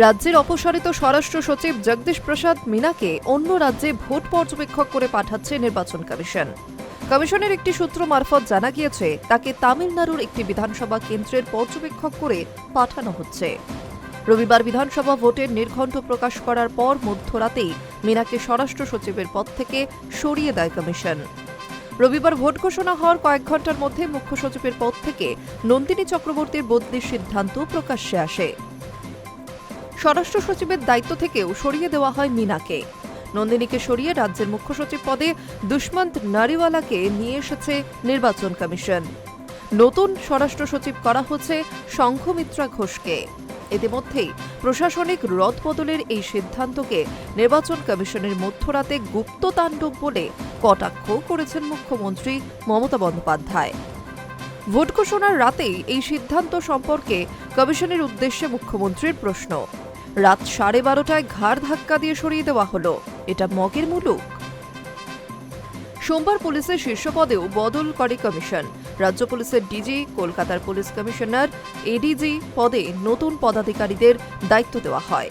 রাজ্যের অপসারিত স্বরাষ্ট্র সচিব জগদীশ প্রসাদ মিনাকে অন্য রাজ্যে ভোট পর্যবেক্ষক করে পাঠাচ্ছে নির্বাচন কমিশন। কমিশনের একটি সূত্র মারফত জানা গিয়েছে, তাকে তামিলনাড়ুর একটি বিধানসভা কেন্দ্রের পর্যবেক্ষক করে পাঠানো হচ্ছে। রবিবার বিধানসভা ভোটের নির্ঘণ্ট প্রকাশ করার পর মধ্যরাতেই মিনাকে স্বরাষ্ট্র সচিবের পদ থেকে সরিয়ে দেয় কমিশন। রবিবার ভোট ঘোষণা হওয়ার কয়েক ঘণ্টার মধ্যে মুখ্য সচিবের পদ থেকে নন্দিনী চক্রবর্তীর বদলির সিদ্ধান্ত প্রকাশ্যে আসে। স্বরাষ্ট্র সচিবের দায়িত্ব থেকেও সরিয়ে দেওয়া হয় মিনাকে। নন্দিনীকে সরিয়ে রাজ্যের মুখ্য সচিব পদে দুষ্মন্ত নারিওয়ালাকে নিয়ে এসেছে নির্বাচন কমিশন। নতুন স্বরাষ্ট্র সচিব করা হচ্ছে শঙ্খমিত্রা ঘোষকে। ইতিমধ্যেই প্রশাসনিক রদবদলের এই সিদ্ধান্তকে নির্বাচন কমিশনের মধ্যরাতে গুপ্ততাণ্ডব বলে কটাক্ষ করেছেন মুখ্যমন্ত্রী মমতা বন্দ্যোপাধ্যায়। ভোট ঘোষণার রাতেই এই সিদ্ধান্ত সম্পর্কে কমিশনের উদ্দেশ্যে মুখ্যমন্ত্রীর প্রশ্ন। রাত 12:30টায় ঘাড় ধাক্কা দিয়ে সরিয়ে দেওয়া হলো, এটা মগের মুলুক? সোমবার পুলিশের শীর্ষ পদেও বদল করে কমিশন। রাজ্য পুলিশের ডিজি, কলকাতার পুলিশ কমিশনার, এডিজি পদে নতুন পদাধিকারীদের দায়িত্ব দেওয়া হয়।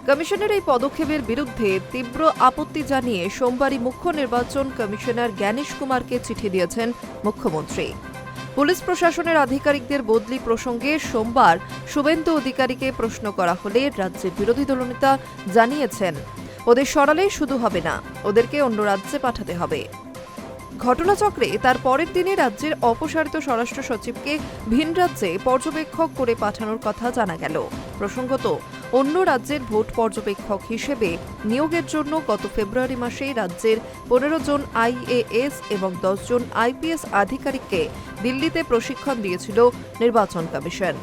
কমিশনের এই পদক্ষেপের বিরুদ্ধে তীব্র আপত্তি জানিয়ে সোমবারই মুখ্য নির্বাচন কমিশনার জ্ঞানেশ কুমারকে চিঠি দিয়েছেন মুখ্যমন্ত্রী। পুলিশ প্রশাসনের আধিকারিকদের বদলি প্রসঙ্গে সোমবার শুভেন্দু অধিকারীকে প্রশ্ন করা হলে রাজ্যের বিরোধী দলনেতা জানিয়েছেন, ওদের সরালেই শুধু হবে না, ওদেরকে অন্য রাজ্যে পাঠাতে হবে। ঘটনাচক্রে তার পরের দিনে রাজ্যের অপসারিত স্বরাষ্ট্র সচিবকে ভিন রাজ্যে পর্যবেক্ষক করে পাঠানোর কথা জানা গেল। প্রসঙ্গত, অন্য রাজ্যের ভোট পর্যবেক্ষক হিসেবে নিয়োগের জন্য গত ফেব্রুয়ারি মাসেই রাজ্যের 15 জন IAS এবং 10 জন IPS আধিকারিককে দিল্লিতে প্রশিক্ষণ দিয়েছিল নির্বাচন কমিশন।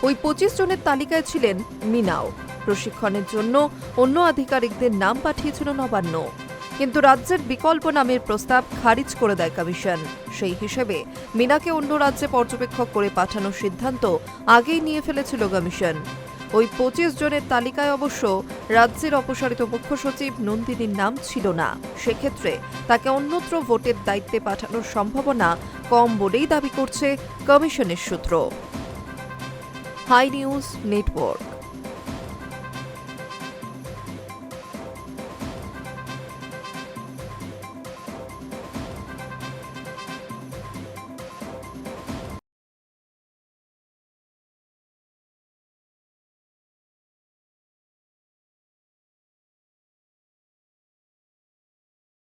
ওই 25 জনের তালিকায় ছিলেন মিনাও। প্রশিক্ষণের জন্য অন্য আধিকারিকদের নাম পাঠিয়েছিল নবান্ন, কিন্তু রাজ্যের বিকল্প নামের প্রস্তাব খারিজ করে দেয় কমিশন। সেই হিসেবে মিনাকে অন্য রাজ্যে পর্যবেক্ষক করে পাঠানোর সিদ্ধান্ত আগেই নিয়ে ফেলেছিল কমিশন। ওই 25 জনের তালিকায় অবশ্য রাজ্যের অপসারিত মুখ্য সচিব নন্দিনীর নাম ছিল না। সেক্ষেত্রে তাকে অন্যত্র ভোটের দায়িত্বে পাঠানোর সম্ভাবনা কম বলেই দাবি করছে কমিশনের সূত্র। High News network.